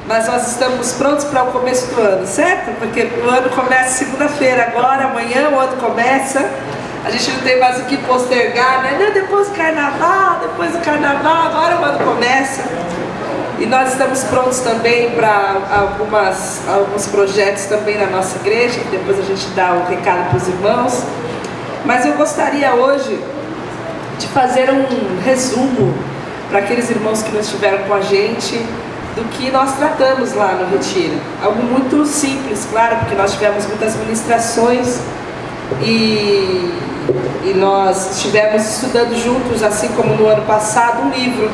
mas nós estamos prontos para o começo do ano, certo? Porque o ano começa segunda-feira agora, amanhã o ano começa. A gente não tem mais o que postergar, né? Não, depois do carnaval, agora o ano começa. E nós estamos prontos também para alguns projetos também na nossa igreja, que depois a gente dá o recado para os irmãos. Mas eu gostaria hoje de fazer um resumo para aqueles irmãos que não estiveram com a gente do que nós tratamos lá no Retiro. Algo muito simples, claro, porque nós tivemos muitas ministrações e nós estivemos estudando juntos, assim como no ano passado, um livro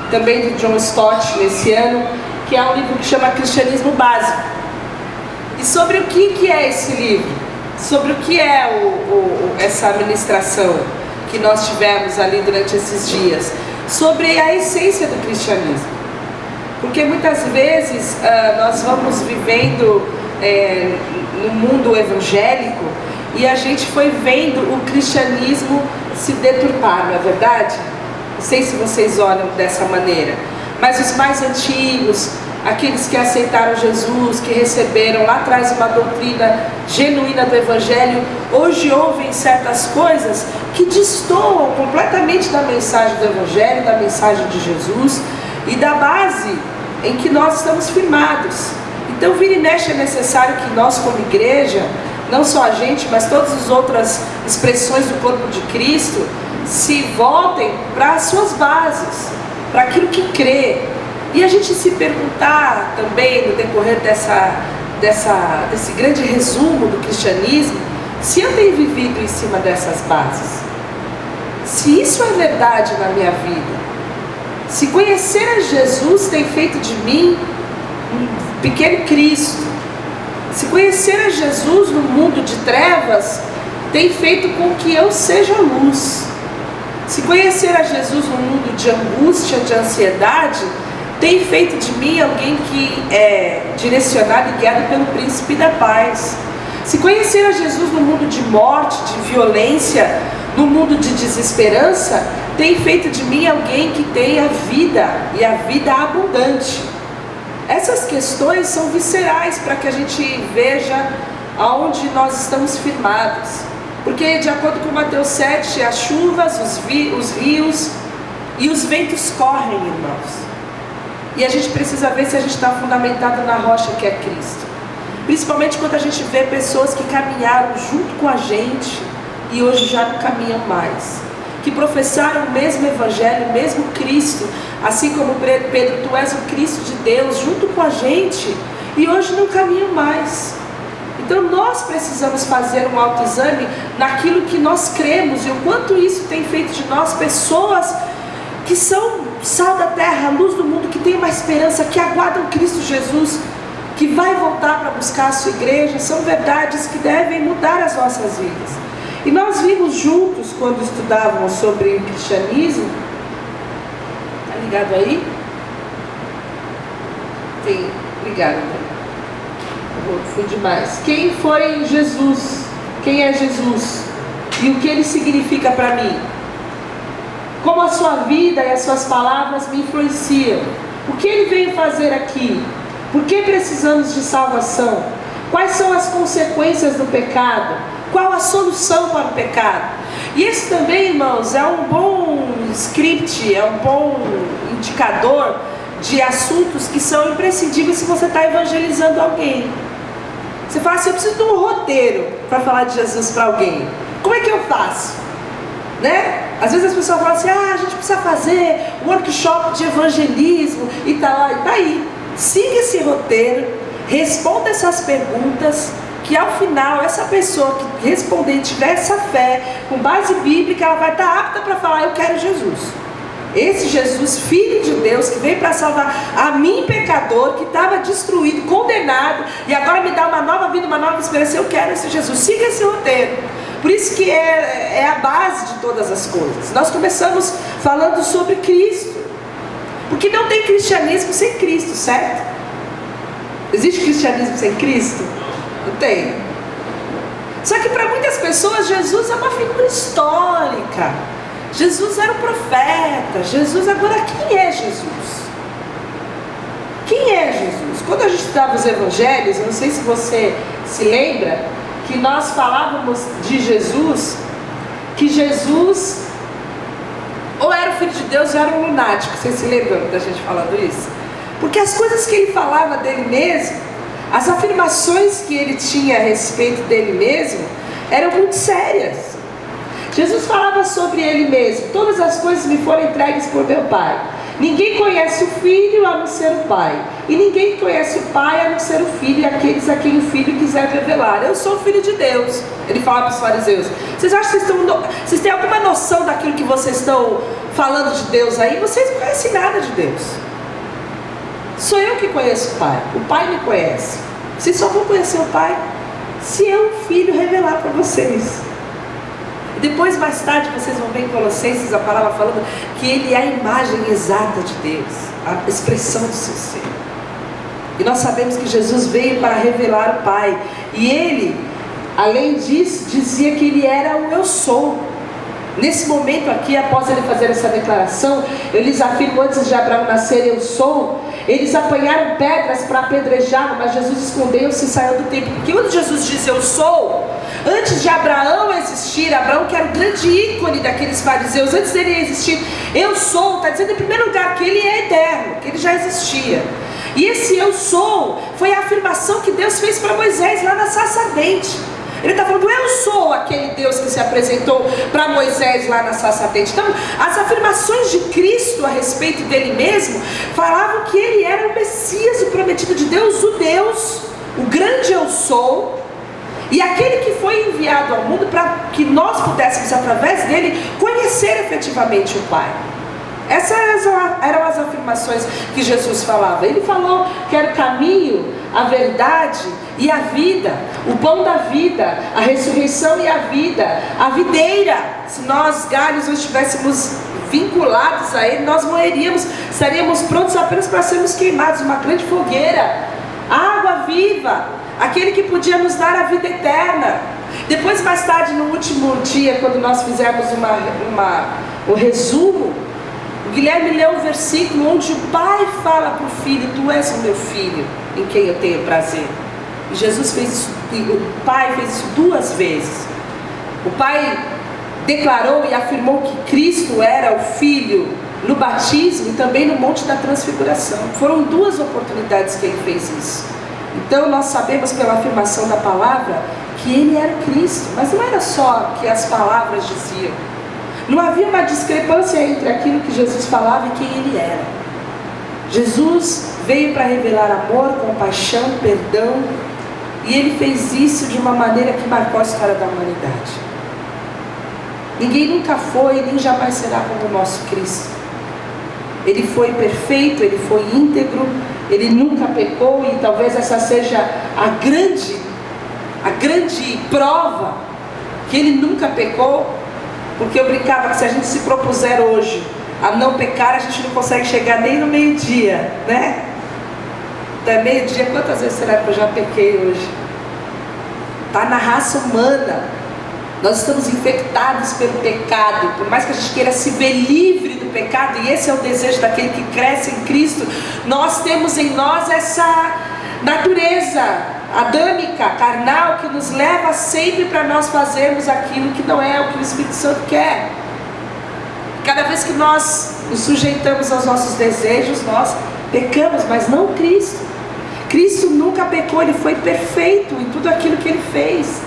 também do John Stott nesse ano, que é um livro que chama Cristianismo Básico. E sobre o que é esse livro? Sobre o que é essa ministração que nós tivemos ali durante esses dias? Sobre a essência do cristianismo. Porque muitas vezes nós vamos vivendo no mundo evangélico e a gente foi vendo o cristianismo se deturpar, não é verdade? Não sei se vocês olham dessa maneira, mas os mais antigos, aqueles que aceitaram Jesus, que receberam lá atrás uma doutrina genuína do Evangelho, hoje ouvem certas coisas que destoam completamente da mensagem do Evangelho, da mensagem de Jesus e da base em que nós estamos firmados. Então, vira e mexe, é necessário que nós, como igreja, não só a gente, mas todas as outras expressões do corpo de Cristo, se voltem para as suas bases, para aquilo que crê. E a gente se perguntar também, no decorrer desse grande resumo do cristianismo, se eu tenho vivido em cima dessas bases, se isso é verdade na minha vida, se conhecer a Jesus tem feito de mim um pequeno Cristo, se conhecer a Jesus no mundo de trevas tem feito com que eu seja luz, se conhecer a Jesus no mundo de angústia, de ansiedade, tem feito de mim alguém que é direcionado e guiado pelo príncipe da paz. Se conhecer a Jesus no mundo de morte, de violência, no mundo de desesperança, tem feito de mim alguém que tem a vida e a vida abundante. Essas questões são viscerais para que a gente veja aonde nós estamos firmados. Porque de acordo com Mateus 7, as chuvas, os rios e os ventos correm, irmãos. E a gente precisa ver se a gente está fundamentado na rocha que é Cristo. Principalmente quando a gente vê pessoas que caminharam junto com a gente e hoje já não caminham mais. Que professaram o mesmo Evangelho, o mesmo Cristo. Assim como Pedro, tu és o Cristo de Deus, junto com a gente. E hoje não caminham mais. Então nós precisamos fazer um autoexame naquilo que nós cremos. E o quanto isso tem feito de nós pessoas que são sal da terra, luz do mundo, que tem uma esperança, que aguardam Cristo Jesus, que vai voltar para buscar a sua igreja. São verdades que devem mudar as nossas vidas. E nós vimos juntos, quando estudávamos sobre o cristianismo, está ligado aí? Tem, obrigada. Fui demais. Quem foi Jesus? Quem é Jesus? E o que ele significa para mim? Como a sua vida e as suas palavras me influenciam? O que ele veio fazer aqui? Por que precisamos de salvação? Quais são as consequências do pecado? Qual a solução para o pecado? E esse também, irmãos, é um bom script, é um bom indicador de assuntos que são imprescindíveis se você está evangelizando alguém. Você fala assim, eu preciso de um roteiro para falar de Jesus para alguém. Como é que eu faço? Né? Às vezes as pessoas falam assim, a gente precisa fazer um workshop de evangelismo e tal, e tá aí. Siga esse roteiro, responda essas perguntas, que ao final essa pessoa que responder, tiver essa fé, com base bíblica, ela vai estar apta para falar, eu quero Jesus. Esse Jesus, Filho de Deus, que veio para salvar a mim, pecador, que estava destruído, condenado, e agora me dá uma nova vida, uma nova esperança, eu quero esse Jesus. Siga esse roteiro. Por isso que é a base de todas as coisas. Nós começamos falando sobre Cristo. Porque não tem cristianismo sem Cristo, certo? Existe cristianismo sem Cristo? Não tem. Só que para muitas pessoas Jesus é uma figura histórica. Jesus era um profeta. Jesus, agora quem é Jesus? Quem quem é Jesus? Quando a gente estudava os evangelhos, eu não sei se você se lembra, que nós falávamos de Jesus, que Jesus ou era o Filho de Deus ou era um lunático. Vocês se lembram da gente falando isso? Porque as coisas que ele falava dele mesmo, as afirmações que ele tinha a respeito dele mesmo, eram muito sérias. Jesus falava sobre ele mesmo: todas as coisas me foram entregues por meu Pai. Ninguém conhece o Filho a não ser o Pai, e ninguém conhece o Pai a não ser o Filho e aqueles a quem o Filho quiser revelar. Eu sou o Filho de Deus. Ele fala para os fariseus. Vocês acham que vocês têm alguma noção daquilo que vocês estão falando de Deus aí? Vocês não conhecem nada de Deus. Sou eu que conheço o Pai. O Pai me conhece. Vocês só vão conhecer o Pai se eu, o Filho, revelar para vocês. Depois, mais tarde, vocês vão ver em Colossenses a palavra falando que Ele é a imagem exata de Deus, a expressão do seu ser. E nós sabemos que Jesus veio para revelar o Pai. E Ele, além disso, dizia que Ele era o Eu Sou. Nesse momento aqui, após Ele fazer essa declaração, eles afirmam: antes de Abraão nascer, eu sou. Eles apanharam pedras para apedrejá-lo, mas Jesus escondeu-se e saiu do templo. Porque quando Jesus diz eu sou, antes de Abraão existir, Abraão que era o grande ícone daqueles fariseus, antes dele existir, eu sou, está dizendo em primeiro lugar que ele é eterno, que ele já existia. E esse eu sou foi a afirmação que Deus fez para Moisés lá na sarça ardente. Ele está falando: eu sou aquele Deus que se apresentou para Moisés lá na sarça ardente. Então, as afirmações de Cristo a respeito dele mesmo falavam que ele era o Messias, o prometido de Deus, o grande eu sou, e aquele que foi enviado ao mundo para que nós pudéssemos, através dele, conhecer efetivamente o Pai. Essas eram as afirmações que Jesus falava. Ele falou que era o caminho, a verdade e a vida, o pão da vida, a ressurreição e a vida, a videira. Se nós galhos não estivéssemos vinculados a Ele, nós morreríamos, estaríamos prontos apenas para sermos queimados, uma grande fogueira. A água viva, aquele que podia nos dar a vida eterna. Depois, mais tarde, no último dia, quando nós fizermos o resumo, o Guilherme leu um versículo onde o pai fala para o filho: tu és o meu filho, em quem eu tenho prazer. E Jesus fez isso, o pai fez isso 2 vezes. O pai declarou e afirmou que Cristo era o Filho no batismo e também no Monte da Transfiguração. Foram 2 oportunidades que ele fez isso. Então nós sabemos pela afirmação da palavra que ele era o Cristo, mas não era só o que as palavras diziam. Não havia uma discrepância entre aquilo que Jesus falava e quem ele era. Jesus veio para revelar amor, compaixão, perdão, e ele fez isso de uma maneira que marcou a história da humanidade. Ninguém nunca foi nem jamais será como o nosso Cristo. Ele foi perfeito, ele foi íntegro, ele nunca pecou, e talvez essa seja a grande prova que ele nunca pecou. Porque eu brincava que se a gente se propuser hoje a não pecar, a gente não consegue chegar nem no meio-dia, né? Até meio-dia, quantas vezes será que eu já pequei hoje? Está na raça humana. Nós estamos infectados pelo pecado. Por mais que a gente queira se ver livre do pecado, e esse é o desejo daquele que cresce em Cristo, nós temos em nós essa natureza adâmica, carnal, que nos leva sempre para nós fazermos aquilo que não é o que o Espírito Santo quer. Cada vez que nós nos sujeitamos aos nossos desejos, nós pecamos, mas não Cristo. Cristo nunca pecou, ele foi perfeito em tudo aquilo que ele fez.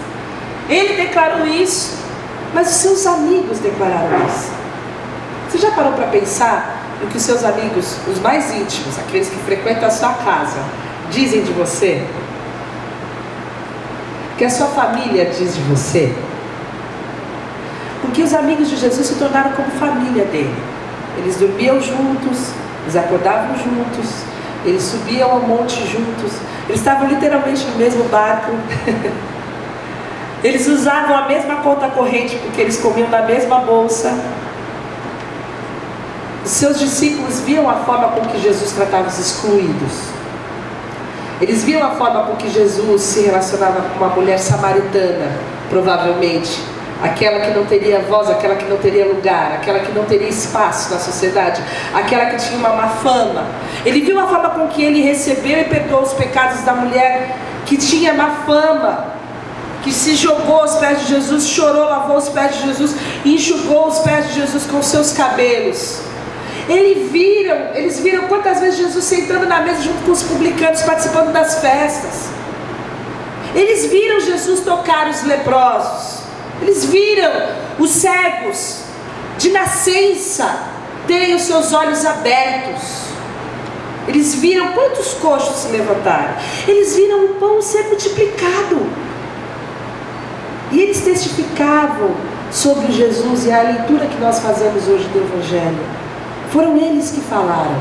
Ele declarou isso, mas os seus amigos declararam isso. Você já parou para pensar no que os seus amigos, os mais íntimos, aqueles que frequentam a sua casa, dizem de você? Que a sua família diz de você? Porque os amigos de Jesus se tornaram como família dele. Eles dormiam juntos, eles acordavam juntos, eles subiam ao monte juntos, eles estavam literalmente no mesmo barco. Eles usavam a mesma conta corrente porque eles comiam da mesma bolsa. Os seus discípulos viam a forma com que Jesus tratava os excluídos. Eles viam a forma com que Jesus se relacionava com uma mulher samaritana, provavelmente, aquela que não teria voz, aquela que não teria lugar, aquela que não teria espaço na sociedade, aquela que tinha uma má fama. Ele viu a forma com que ele recebeu e perdoou os pecados da mulher que tinha má fama, que se jogou aos pés de Jesus, chorou, lavou os pés de Jesus, enxugou os pés de Jesus com seus cabelos. Eles viram quantas vezes Jesus sentando na mesa junto com os publicanos, participando das festas. Eles viram Jesus tocar os leprosos. Eles viram os cegos de nascença terem os seus olhos abertos. Eles viram quantos coxos se levantaram. Eles viram o pão ser multiplicado. E eles testificavam sobre Jesus, e a leitura que nós fazemos hoje do Evangelho. Foram eles que falaram.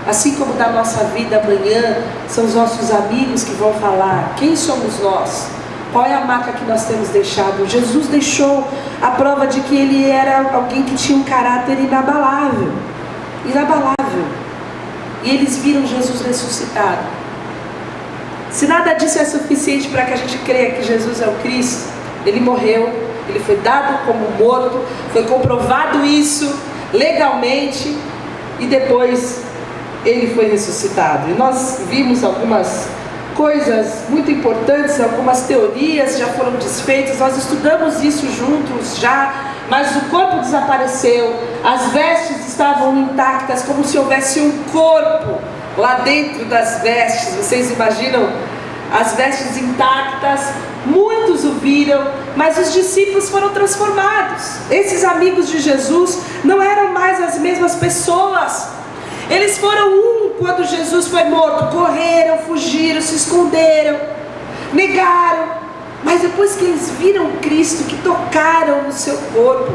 Assim como da nossa vida amanhã, são os nossos amigos que vão falar. Quem somos nós? Qual é a marca que nós temos deixado? Jesus deixou a prova de que ele era alguém que tinha um caráter inabalável. Inabalável. E eles viram Jesus ressuscitado. Se nada disso é suficiente para que a gente creia que Jesus é o Cristo, ele morreu, ele foi dado como morto, foi comprovado isso legalmente, e depois ele foi ressuscitado. E nós vimos algumas coisas muito importantes, algumas teorias já foram desfeitas, nós estudamos isso juntos já, mas o corpo desapareceu, as vestes estavam intactas, como se houvesse um corpo lá dentro das vestes. Vocês imaginam as vestes intactas? Muitos o viram, mas os discípulos foram transformados. Esses amigos de Jesus não eram mais as mesmas pessoas. Eles foram um quando Jesus foi morto. Correram, fugiram, se esconderam, negaram. Mas depois que eles viram Cristo, que tocaram no seu corpo,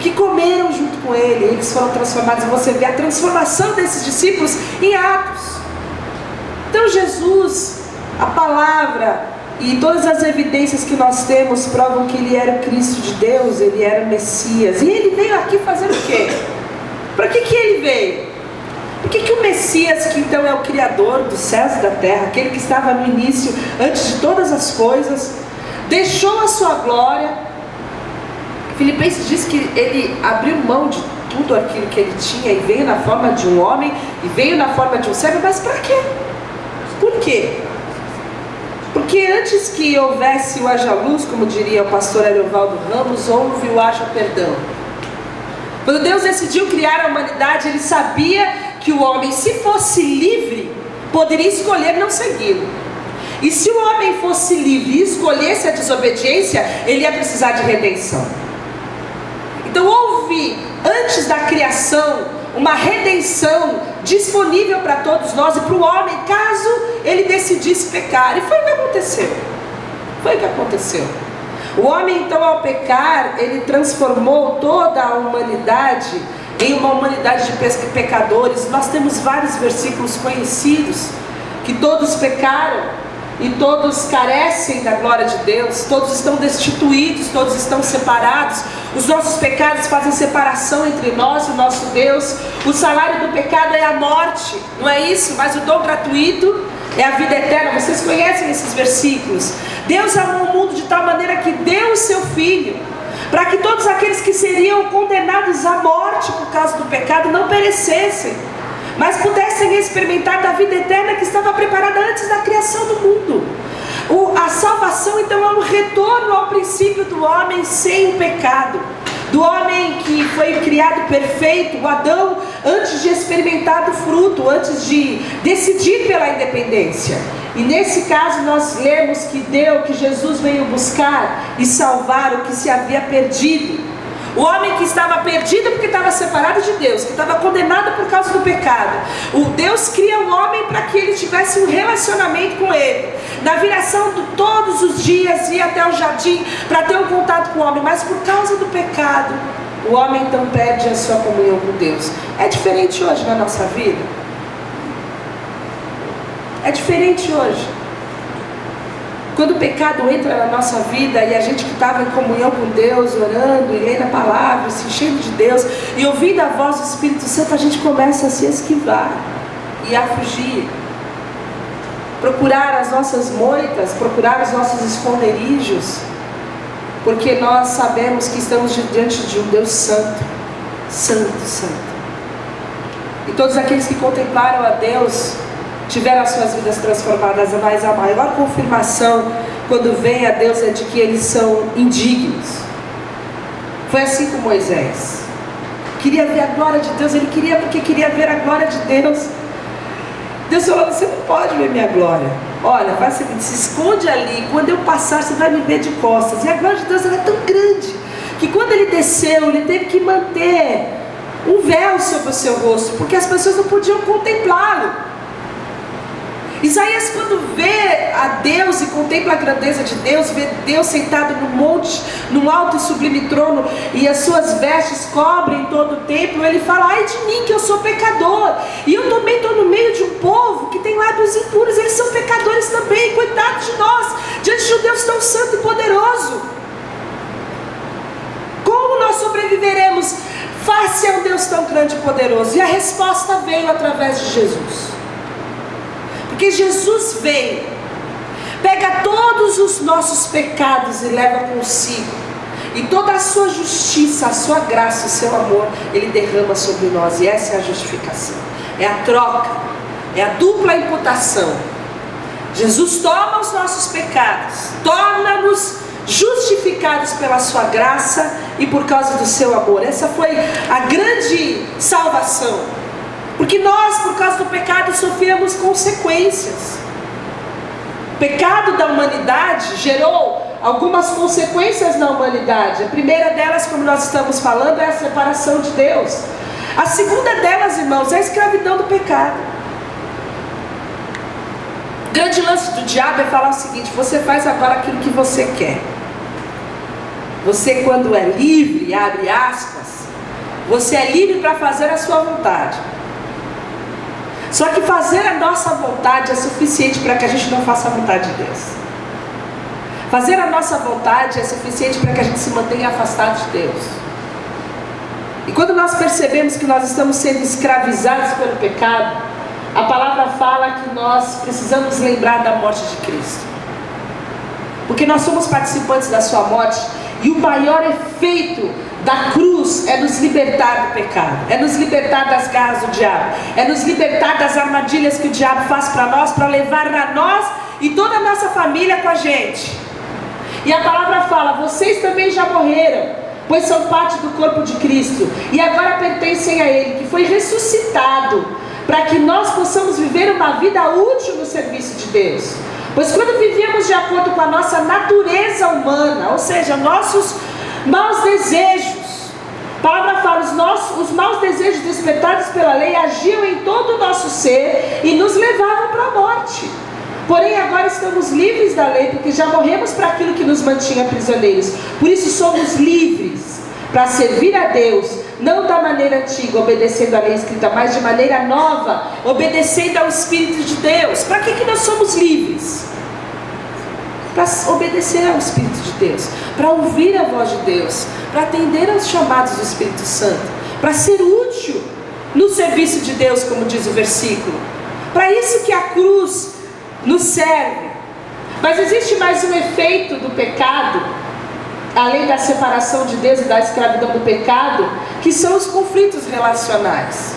que comeram junto com ele, eles foram transformados. E você vê a transformação desses discípulos em Atos. Então Jesus, a palavra e todas as evidências que nós temos provam que ele era o Cristo de Deus, ele era o Messias. E ele veio aqui fazer o quê? Para que ele veio? Por que o Messias, que então é o Criador dos céus e da terra, aquele que estava no início, antes de todas as coisas, deixou a sua glória? Filipenses diz que ele abriu mão de tudo aquilo que ele tinha e veio na forma de um homem, e veio na forma de um servo, mas para quê? Por quê? Porque antes que houvesse o haja luz, como diria o pastor Ariovaldo Ramos, houve o haja perdão. Quando Deus decidiu criar a humanidade, ele sabia que o homem, se fosse livre, poderia escolher não segui-lo. E se o homem fosse livre e escolhesse a desobediência, ele ia precisar de redenção. Então houve, antes da criação, uma redenção disponível para todos nós e para o homem, caso ele decidisse pecar. E foi o que aconteceu. Foi o que aconteceu. O homem, então, ao pecar, ele transformou toda a humanidade em uma humanidade de pecadores. Nós temos vários versículos conhecidos, que todos pecaram e todos carecem da glória de Deus, todos estão destituídos, todos estão separados. Os nossos pecados fazem separação entre nós e o nosso Deus. O salário do pecado é a morte, não é isso? Mas o dom gratuito é a vida eterna. Vocês conhecem esses versículos? Deus amou o mundo de tal maneira que deu o seu Filho, para que todos aqueles que seriam condenados à morte por causa do pecado não perecessem, mas pudessem experimentar da vida eterna que estava preparada antes da criação do mundo. A salvação, então, é um retorno ao princípio do homem sem o pecado, do homem que foi criado perfeito, o Adão, antes de experimentar do fruto, antes de decidir pela independência. E nesse caso nós lemos que Jesus veio buscar e salvar o que se havia perdido. O homem que estava perdido porque estava separado de Deus, que estava condenado por causa do pecado. O Deus cria o homem para que ele tivesse um relacionamento com ele. Na viração de todos os dias ia até o jardim para ter um contato com o homem, mas por causa do pecado, o homem então perde a sua comunhão com Deus. É diferente hoje na nossa vida? É diferente hoje. Quando o pecado entra na nossa vida e a gente que estava em comunhão com Deus, orando e lendo a palavra, se enchendo de Deus e ouvindo a voz do Espírito Santo, a gente começa a se esquivar e a fugir, procurar as nossas moitas, procurar os nossos esconderijos. porque nós sabemos que estamos diante de um Deus santo, santo, santo. E todos aqueles que contemplaram a Deus tiveram as suas vidas transformadas, mas a maior confirmação quando vem a Deus é de que eles são indignos. Foi assim com Moisés. Queria ver a glória de Deus, ele queria porque queria ver a glória de Deus. Deus falou: você não pode ver minha glória. Olha, faz o seguinte, se esconde ali, quando eu passar você vai me ver de costas. E a glória de Deus ela é tão grande, que quando ele desceu, ele teve que manter um véu sobre o seu rosto, porque as pessoas não podiam contemplá-lo. Isaías, quando vê a Deus e contempla a grandeza de Deus, vê Deus sentado no monte, num alto e sublime trono, e as suas vestes cobrem todo o templo, ele fala: ai de mim que eu sou pecador, e eu também estou no meio de um povo que tem lábios impuros, eles são pecadores também, coitados de nós, diante de um Deus tão santo e poderoso. Como nós sobreviveremos face a um Deus tão grande e poderoso? E a resposta veio através de Jesus. Porque Jesus veio, pega todos os nossos pecados e leva consigo, e toda a sua justiça, a sua graça, o seu amor, Ele derrama sobre nós. E essa é a justificação, é a troca, é a dupla imputação. Jesus toma os nossos pecados, torna-nos justificados pela sua graça e por causa do seu amor. Essa foi a grande salvação. Porque nós, por causa do pecado, sofremos consequências. O pecado da humanidade gerou algumas consequências na humanidade. A primeira delas, como nós estamos falando, é a separação de Deus. A segunda delas, irmãos, é a escravidão do pecado. O grande lance do diabo é falar o seguinte: você faz agora aquilo que você quer. Você, quando é livre, abre aspas, você é livre para fazer a sua vontade. Só que fazer a nossa vontade é suficiente para que a gente não faça a vontade de Deus. Fazer a nossa vontade é suficiente para que a gente se mantenha afastado de Deus. E quando nós percebemos que nós estamos sendo escravizados pelo pecado, a palavra fala que nós precisamos lembrar da morte de Cristo. Porque nós somos participantes da sua morte, e o maior efeito da cruz é nos libertar do pecado, é nos libertar das garras do diabo, é nos libertar das armadilhas que o diabo faz para nós, para levar a nós e toda a nossa família com a gente. E a palavra fala: vocês também já morreram, pois são parte do corpo de Cristo, e agora pertencem a Ele, que foi ressuscitado, para que nós possamos viver uma vida útil no serviço de Deus. Pois quando vivíamos de acordo com a nossa natureza humana, ou seja, nossos maus desejos, a palavra fala, os maus desejos despertados pela lei agiam em todo o nosso ser e nos levavam para a morte. Porém agora estamos livres da lei, porque já morremos para aquilo que nos mantinha prisioneiros. Por isso somos livres para servir a Deus, não da maneira antiga, obedecendo a lei escrita, mas de maneira nova, obedecendo ao Espírito de Deus. Para que nós somos livres? Para obedecer ao Espírito de Deus, para ouvir a voz de Deus, para atender aos chamados do Espírito Santo, para ser útil no serviço de Deus, como diz o versículo. Para isso que a cruz nos serve. Mas existe mais um efeito do pecado, além da separação de Deus e da escravidão do pecado, que são os conflitos relacionais.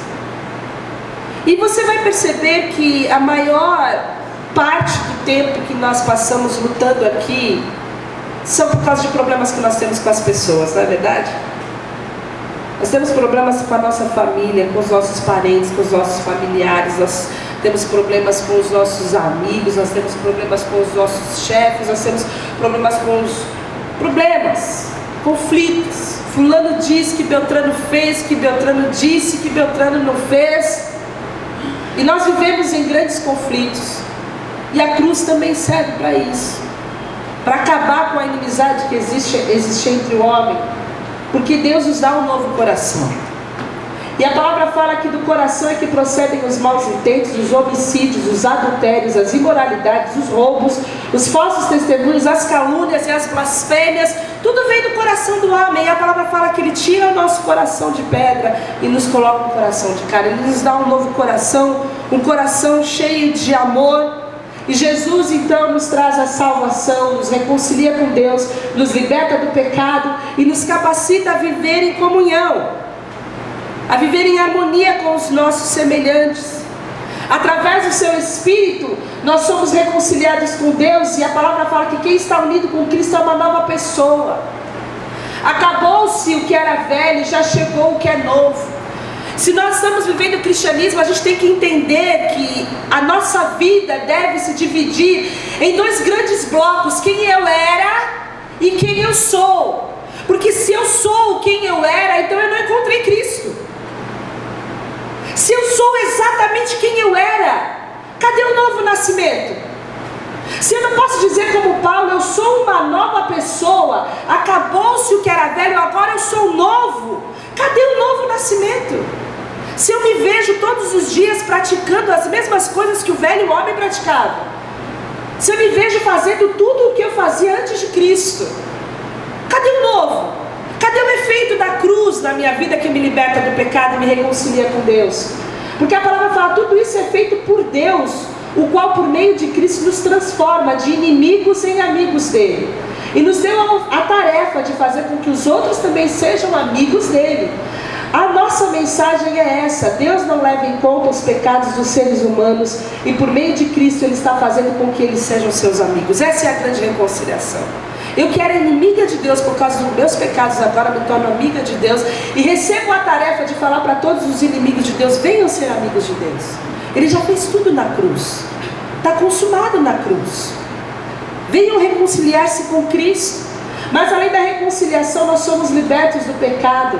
E você vai perceber que a maior parte do tempo que nós passamos lutando aqui são por causa de problemas que nós temos com as pessoas, não é verdade? Nós temos problemas com a nossa família, com os nossos parentes, com os nossos familiares, nós temos problemas com os nossos amigos, nós temos problemas com os nossos chefes, nós temos problemas com os conflitos. Fulano diz que Beltrano fez, que Beltrano disse, que Beltrano não fez. E nós vivemos em grandes conflitos. E a cruz também serve para isso, para acabar com a inimizade que existe entre o homem, porque Deus nos dá um novo coração. E a palavra fala que do coração é que procedem os maus intentos, os homicídios, os adultérios, as imoralidades, os roubos, os falsos testemunhos, as calúnias e as blasfêmias. Tudo vem do coração do homem. E a palavra fala que Ele tira o nosso coração de pedra e nos coloca um coração de carne. Ele nos dá um novo coração, um coração cheio de amor. E Jesus então nos traz a salvação, nos reconcilia com Deus, nos liberta do pecado e nos capacita a viver em comunhão, a viver em harmonia com os nossos semelhantes. Através do seu Espírito, nós somos reconciliados com Deus, e a palavra fala que quem está unido com Cristo é uma nova pessoa. Acabou-se o que era velho, já chegou o que é novo. Se nós estamos vivendo o cristianismo, a gente tem que entender que a nossa vida deve se dividir em dois grandes blocos: quem eu era e quem eu sou. Porque se eu sou quem eu era, então eu não encontrei Cristo. Se eu sou exatamente quem eu era, cadê o novo nascimento? Se eu não posso dizer como Paulo, eu sou uma nova pessoa, acabou-se o que era velho, agora eu sou novo, cadê o novo nascimento? Se eu me vejo todos os dias praticando as mesmas coisas que o velho homem praticava, se eu me vejo fazendo tudo o que eu fazia antes de Cristo, cadê o novo? Cadê o efeito da cruz na minha vida que me liberta do pecado e me reconcilia com Deus? Porque a palavra fala, tudo isso é feito por Deus, o qual por meio de Cristo nos transforma de inimigos em amigos dele, e nos deu a tarefa de fazer com que os outros também sejam amigos dele. A nossa mensagem é essa: Deus não leva em conta os pecados dos seres humanos, e por meio de Cristo Ele está fazendo com que eles sejam seus amigos. Essa é a grande reconciliação. Eu que era inimiga de Deus por causa dos meus pecados, agora me torno amiga de Deus, e recebo a tarefa de falar para todos os inimigos de Deus: venham ser amigos de Deus. Ele já fez tudo na cruz, está consumado na cruz. Venham reconciliar-se com Cristo. Mas além da reconciliação, nós somos libertos do pecado.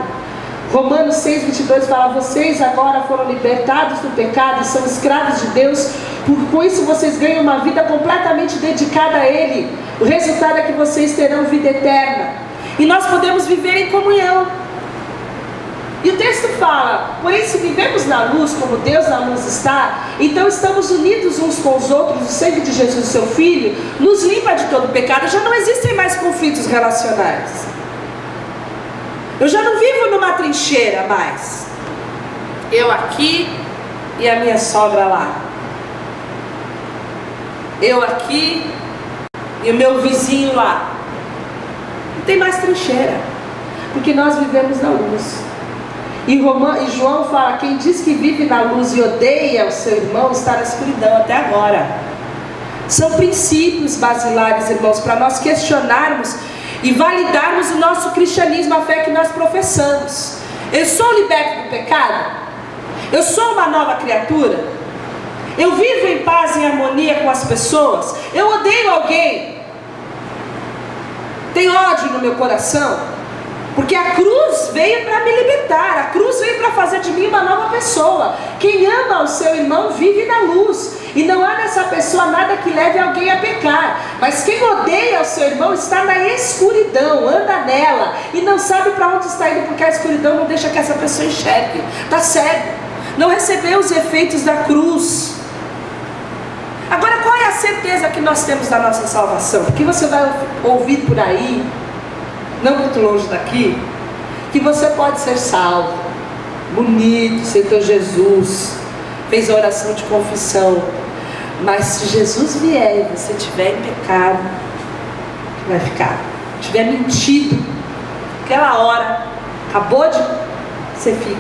Romanos 6:22 fala: vocês agora foram libertados do pecado e são escravos de Deus, por isso vocês ganham uma vida completamente dedicada a Ele. O resultado é que vocês terão vida eterna, e nós podemos viver em comunhão. E o texto fala: porém, se vivemos na luz como Deus na luz está, então estamos unidos uns com os outros. O sangue de Jesus, seu Filho, nos limpa de todo pecado. Já não existem mais conflitos relacionais. Eu já não vivo numa trincheira mais. Eu aqui e a minha sogra lá. Eu aqui e o meu vizinho lá. Não tem mais trincheira, porque nós vivemos na luz. E João fala: quem diz que vive na luz e odeia o seu irmão está na escuridão até agora. São princípios basilares, irmãos, para nós questionarmos e validarmos o nosso cristianismo, a fé que nós professamos. Eu sou liberto do pecado? Eu sou uma nova criatura? Eu vivo em paz e harmonia com as pessoas? Eu odeio alguém? Tem ódio no meu coração? Porque a cruz veio para me libertar, a cruz veio para fazer de mim uma nova pessoa. Quem ama o seu irmão vive na luz, e não há nessa pessoa nada que leve alguém a pecar. Mas quem odeia o seu irmão está na escuridão, anda nela e não sabe para onde está indo, porque a escuridão não deixa que essa pessoa enxergue. Está cego, não recebeu os efeitos da cruz. Agora, qual é a certeza que nós temos da nossa salvação? Porque você vai ouvir por aí, não muito longe daqui, que você pode ser salvo, bonito, aceitou Jesus, fez a oração de confissão. Mas se Jesus vier e você estiver em pecado, vai ficar. Tiver mentido, aquela hora, acabou de, você fica.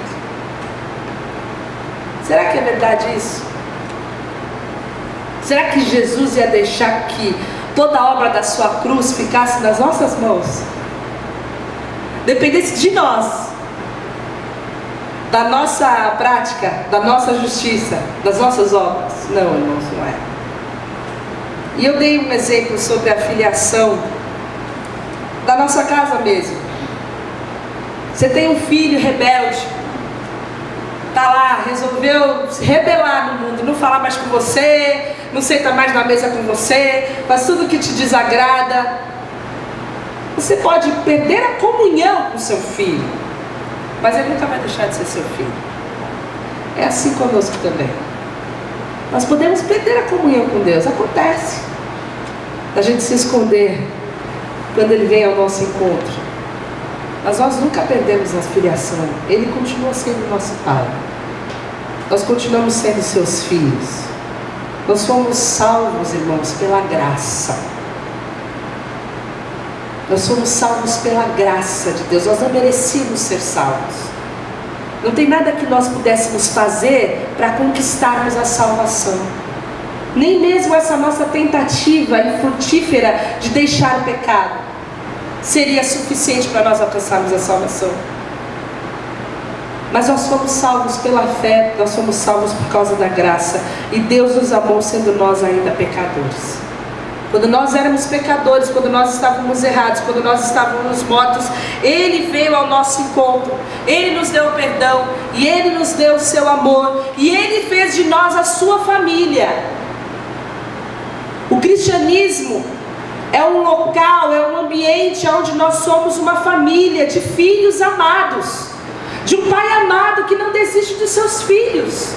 Será que é verdade isso? Será que Jesus ia deixar que toda a obra da sua cruz ficasse nas nossas mãos? Dependesse de nós, da nossa prática, da nossa justiça, das nossas obras? Não, irmãos, não é. E eu dei um exemplo sobre a filiação da nossa casa mesmo. Você tem um filho rebelde, está lá, resolveu se rebelar no mundo, não falar mais com você, não senta mais na mesa com você, faz tudo que te desagrada. Você pode perder a comunhão com seu filho, mas ele nunca vai deixar de ser seu filho. É assim conosco também. Nós podemos perder a comunhão com Deus, acontece, a gente se esconder quando Ele vem ao nosso encontro. Mas nós nunca perdemos a filiação. Ele continua sendo nosso Pai. Nós continuamos sendo seus filhos. Nós fomos salvos, irmãos, pela graça. Nós fomos salvos pela graça de Deus. Nós não merecíamos ser salvos. Não tem nada que nós pudéssemos fazer para conquistarmos a salvação. Nem mesmo essa nossa tentativa infrutífera de deixar o pecado seria suficiente para nós alcançarmos a salvação. Mas nós fomos salvos pela fé, nós fomos salvos por causa da graça. E Deus nos amou sendo nós ainda pecadores. Quando nós éramos pecadores, quando nós estávamos errados, quando nós estávamos mortos, Ele veio ao nosso encontro, Ele nos deu o perdão, e Ele nos deu o seu amor, e Ele fez de nós a sua família. O cristianismo é um local, é um ambiente onde nós somos uma família de filhos amados, de um pai amado que não desiste dos seus filhos.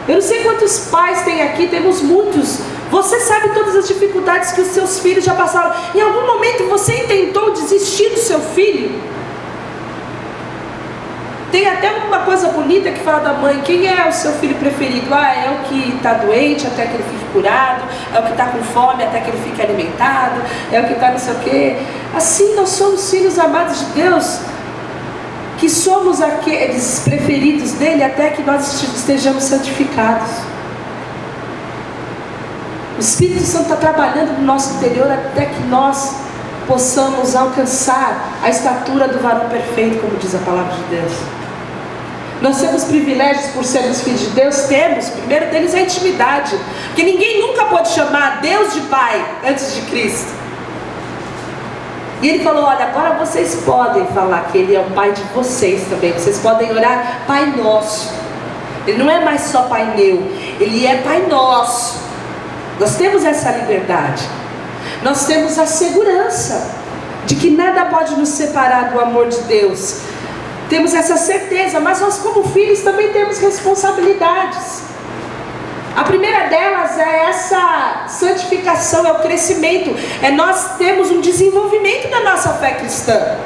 Eu não sei quantos pais tem aqui, temos muitos. Você sabe todas as dificuldades que os seus filhos já passaram. Em algum momento você tentou desistir do seu filho? Tem até uma coisa bonita que fala da mãe: quem é o seu filho preferido? É o que está doente até que ele fique curado, é o que está com fome até que ele fique alimentado, é o que está não sei o quê. Assim nós somos filhos amados de Deus, que somos aqueles preferidos dele até que nós estejamos santificados. O Espírito Santo está trabalhando no nosso interior até que nós possamos alcançar a estatura do varão perfeito, como diz a palavra de Deus. Nós temos privilégios por sermos filhos de Deus? Temos. O primeiro deles é a intimidade, porque ninguém nunca pode chamar Deus de Pai antes de Cristo. E Ele falou: olha, agora vocês podem falar que Ele é o Pai de vocês também. Vocês podem orar Pai Nosso. Ele não é mais só Pai meu, Ele é Pai Nosso. Nós temos essa liberdade. Nós temos a segurança de que nada pode nos separar do amor de Deus. Temos essa certeza, mas nós como filhos também temos responsabilidades. A primeira delas é essa santificação, é o crescimento, é nós termos um desenvolvimento da nossa fé cristã.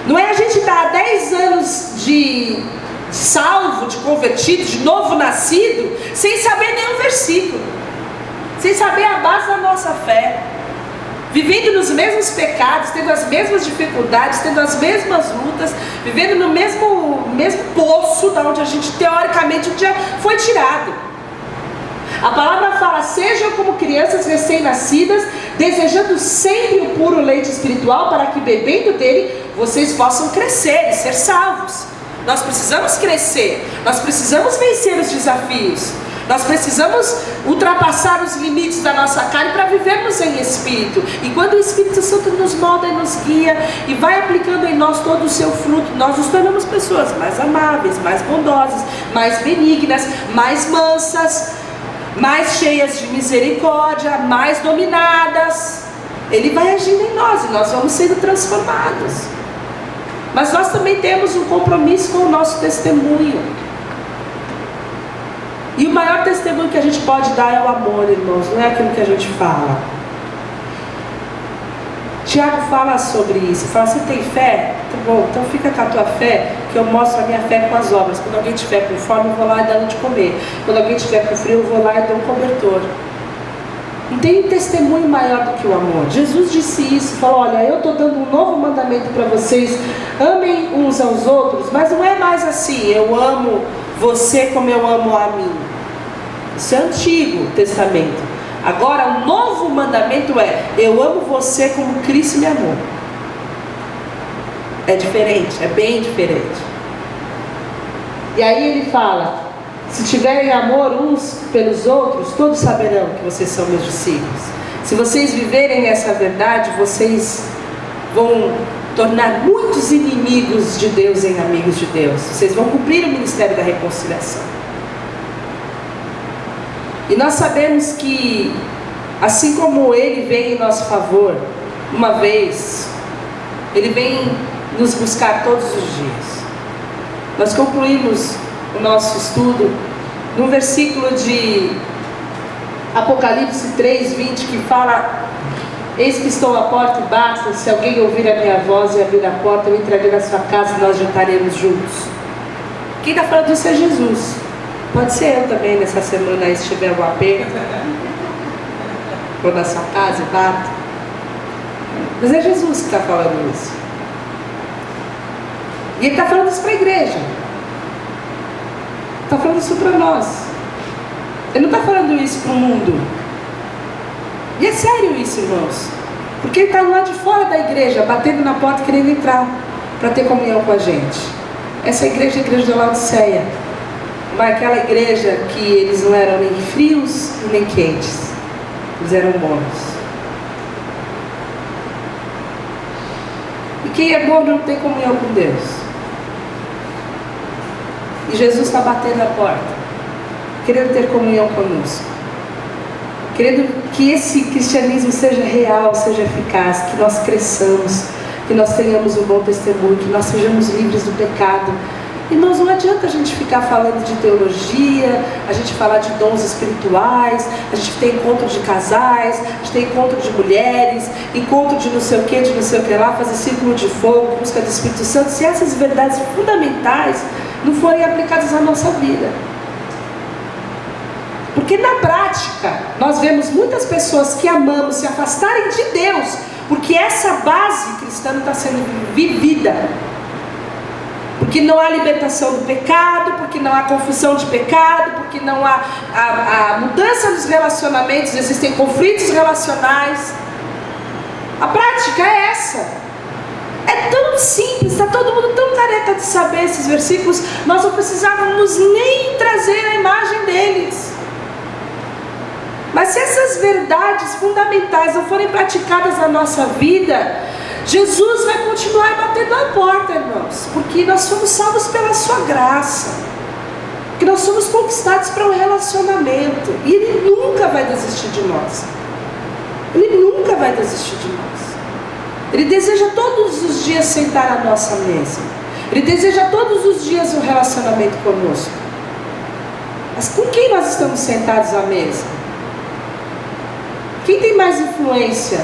Não é a gente estar há 10 anos de salvo, de convertido, de novo nascido, sem saber nenhum versículo, sem saber a base da nossa fé, vivendo nos mesmos pecados, tendo as mesmas dificuldades, tendo as mesmas lutas, vivendo no mesmo poço da onde a gente teoricamente um dia foi tirado. A palavra fala: sejam como crianças recém-nascidas, desejando sempre o puro leite espiritual, para que bebendo dele vocês possam crescer e ser salvos. Nós precisamos crescer, nós precisamos vencer os desafios, nós precisamos ultrapassar os limites da nossa carne para vivermos em Espírito. E quando o Espírito Santo nos molda e nos guia e vai aplicando em nós todo o seu fruto, nós nos tornamos pessoas mais amáveis, mais bondosas, mais benignas, mais mansas, mais cheias de misericórdia, mais dominadas. Ele vai agindo em nós e nós vamos sendo transformados. Mas nós também temos um compromisso com o nosso testemunho. E o maior testemunho que a gente pode dar é o amor, irmãos, não é aquilo que a gente fala. Tiago fala sobre isso, fala: você tem fé? Tá bom, então fica com a tua fé, que eu mostro a minha fé com as obras. Quando alguém estiver com fome, eu vou lá e dou de comer. Quando alguém estiver com frio, eu vou lá e dou um cobertor. Não tem um testemunho maior do que o amor. Jesus disse isso, falou: olha, eu estou dando um novo mandamento para vocês, amem uns aos outros, mas não é mais assim, eu amo você como eu amo a mim. Isso é Antigo Testamento. Agora o novo mandamento é: eu amo você como Cristo me amou. É diferente, é bem diferente. E aí ele fala: se tiverem amor uns pelos outros, todos saberão que vocês são meus discípulos. Se vocês viverem essa verdade, vocês vão tornar muitos inimigos de Deus em amigos de Deus. Vocês vão cumprir o ministério da reconciliação. E nós sabemos que, assim como Ele vem em nosso favor, uma vez, Ele vem nos buscar todos os dias. Nós concluímos o nosso estudo num versículo de Apocalipse 3:20, que fala: eis que estou à porta e bato, se alguém ouvir a minha voz e abrir a porta, eu entrarei na sua casa e nós jantaremos juntos. Quem está falando disso é Jesus. Pode ser eu também nessa semana aí, se tiver um aperto. Vou na sua casa e bato. Mas é Jesus que está falando isso. E Ele está falando isso para a igreja. Está falando isso para nós. Ele não está falando isso para o mundo. E é sério isso, irmãos. Porque Ele está lá de fora da igreja, batendo na porta, querendo entrar para ter comunhão com a gente. Essa igreja é a igreja da Laodiceia. Mas aquela igreja que eles não eram nem frios e nem quentes. Eles eram mornos. E quem é morno não tem comunhão com Deus. E Jesus está batendo a porta, querendo ter comunhão conosco, querendo que esse cristianismo seja real, seja eficaz, que nós cresçamos, que nós tenhamos um bom testemunho, que nós sejamos livres do pecado. Irmãos, não adianta a gente ficar falando de teologia, a gente falar de dons espirituais, a gente tem encontro de casais, a gente tem encontro de mulheres, encontro de não sei o que lá, fazer círculo de fogo, busca do Espírito Santo, se essas verdades fundamentais não forem aplicadas na nossa vida. Porque na prática, nós vemos muitas pessoas que amamos se afastarem de Deus, porque essa base cristã não está sendo vivida. Porque não há libertação do pecado, porque não há confissão de pecado, porque não há a mudança nos relacionamentos, existem conflitos relacionais. A prática é essa. É tão simples, está todo mundo tão careca de saber esses versículos, nós não precisávamos nem trazer a imagem deles. Mas se essas verdades fundamentais não forem praticadas na nossa vida, Jesus vai continuar batendo a porta, irmãos, porque nós somos salvos pela sua graça, porque nós somos conquistados para um relacionamento, e Ele nunca vai desistir de nós. Ele nunca vai desistir de nós. Ele deseja todos os dias sentar à nossa mesa. Ele deseja todos os dias um relacionamento conosco. Mas com quem nós estamos sentados à mesa? Quem tem mais influência?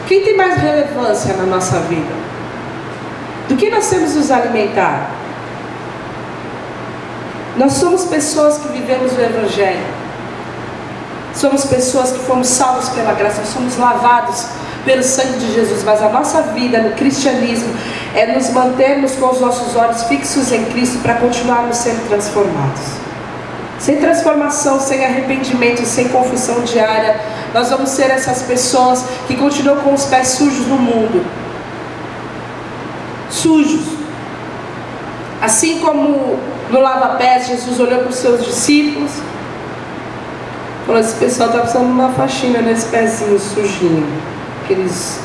Quem tem mais relevância na nossa vida? Do que nós temos nos alimentar? Nós somos pessoas que vivemos o Evangelho. Somos pessoas que fomos salvos pela graça, somos lavados pelo sangue de Jesus. Mas a nossa vida no cristianismo é nos mantermos com os nossos olhos fixos em Cristo para continuarmos sendo transformados. Sem transformação, sem arrependimento, sem confissão diária, nós vamos ser essas pessoas que continuam com os pés sujos no mundo. Sujos. Assim como no lava-pés, Jesus olhou para os seus discípulos, falou: esse pessoal está precisando de uma faxina nesse pezinho sujinho. Aqueles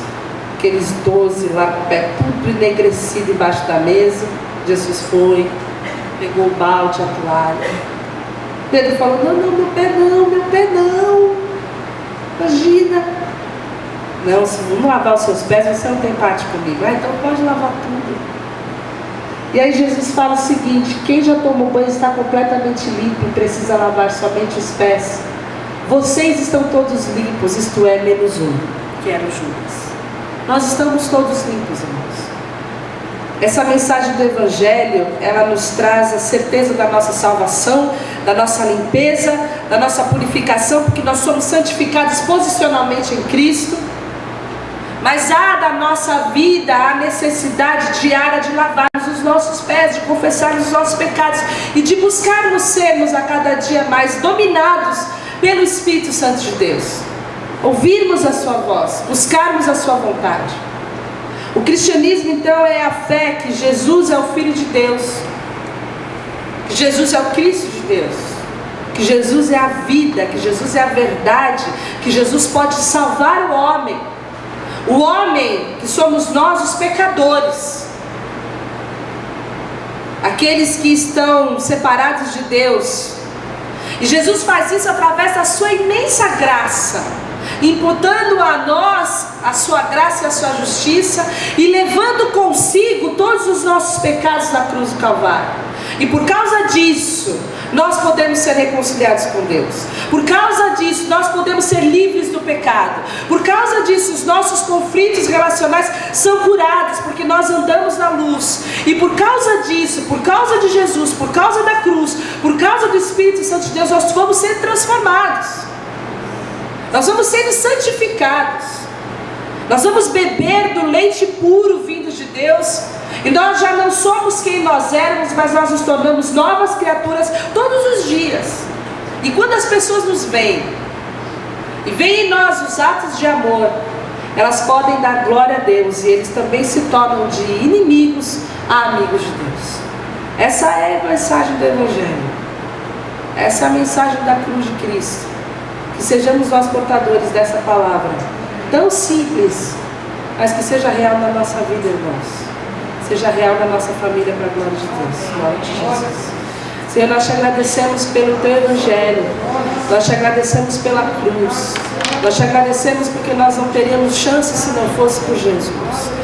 12 lá, pé tudo enegrecido embaixo da mesa. Jesus foi, pegou o balde, a toalha. Pedro falou: não, meu pé não. Imagina. Não, se vamos lavar os seus pés, você não tem parte comigo. Então pode lavar tudo. E aí Jesus fala o seguinte: quem já tomou banho está completamente limpo e precisa lavar somente os pés. Vocês estão todos limpos, isto é, menos um, que era o Judas. Nós estamos todos limpos, irmãos. Essa mensagem do Evangelho, ela nos traz a certeza da nossa salvação, da nossa limpeza, da nossa purificação, porque nós somos santificados posicionalmente em Cristo. Mas há da nossa vida a necessidade diária de lavarmos os nossos pés, de confessarmos os nossos pecados e de buscarmos sermos a cada dia mais dominados pelo Espírito Santo de Deus. Ouvirmos a sua voz, buscarmos a sua vontade. O cristianismo então é a fé que Jesus é o Filho de Deus, que Jesus é o Cristo de Deus, que Jesus é a vida, que Jesus é a verdade, que Jesus pode salvar o homem que somos nós, os pecadores, aqueles que estão separados de Deus. E Jesus faz isso através da sua imensa graça, imputando a nós a sua graça e a sua justiça, e levando consigo todos os nossos pecados na cruz do Calvário. E por causa disso, nós podemos ser reconciliados com Deus. Por causa disso, nós podemos ser livres do pecado. Por causa disso, os nossos conflitos relacionais são curados, porque nós andamos na luz. E por causa disso, por causa de Jesus, por causa da cruz, por causa do Espírito Santo de Deus, nós vamos ser transformados. Nós vamos sendo santificados. Nós vamos beber do leite puro vindo de Deus. E nós já não somos quem nós éramos, mas nós nos tornamos novas criaturas todos os dias. E quando as pessoas nos veem, e veem em nós os atos de amor, elas podem dar glória a Deus, e eles também se tornam de inimigos a amigos de Deus. Essa é a mensagem do Evangelho. Essa é a mensagem da cruz de Cristo. Que sejamos nós portadores dessa palavra tão simples, mas que seja real na nossa vida, irmãos. Seja real na nossa família, para a glória de Deus. Em nome de Jesus. Senhor, nós te agradecemos pelo teu Evangelho. Nós te agradecemos pela cruz. Nós te agradecemos porque nós não teríamos chance se não fosse por Jesus.